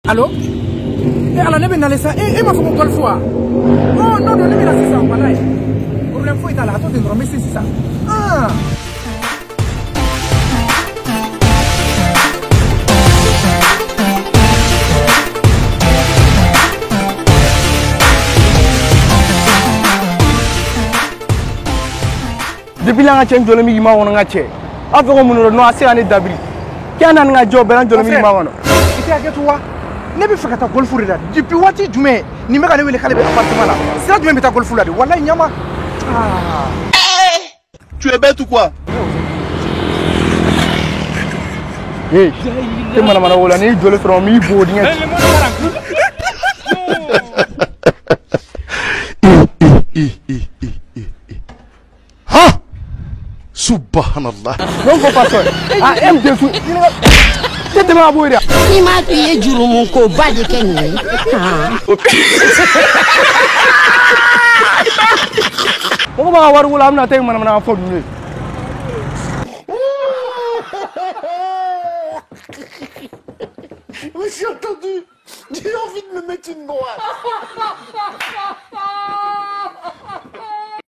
Allô? Eh, alors, ne venez ça. Eh, ma femme, quelle fois? Oh, non, non, ne venez ça. Voilà. Problème, faut être là. Attends, mais c'est ça. Ah! Depuis là, on a changé de l'ami qui m'a dit après on nous a assez année d'abri. Qui a un job dans le milieu mawano. Ite a toi. Ne be fakata golf là. Depuis wati jume ni me ka ne wele kale be appartement là. C'est jume be ta golf là. Wallahi nyama. Ah. Tu es bête ou quoi? Hey, tu m'as demandé où la nuit je le ferai mi boarding. Ha! Subhanallah. Non faut pas ça. Ah M de sou. Tete ma boira. Ni ma tuye juru mun ko ba de kenni. Ko ba war wala amna tay man na fo ni. Mais j'ai entendu. J'ai envie de me mettre une noix.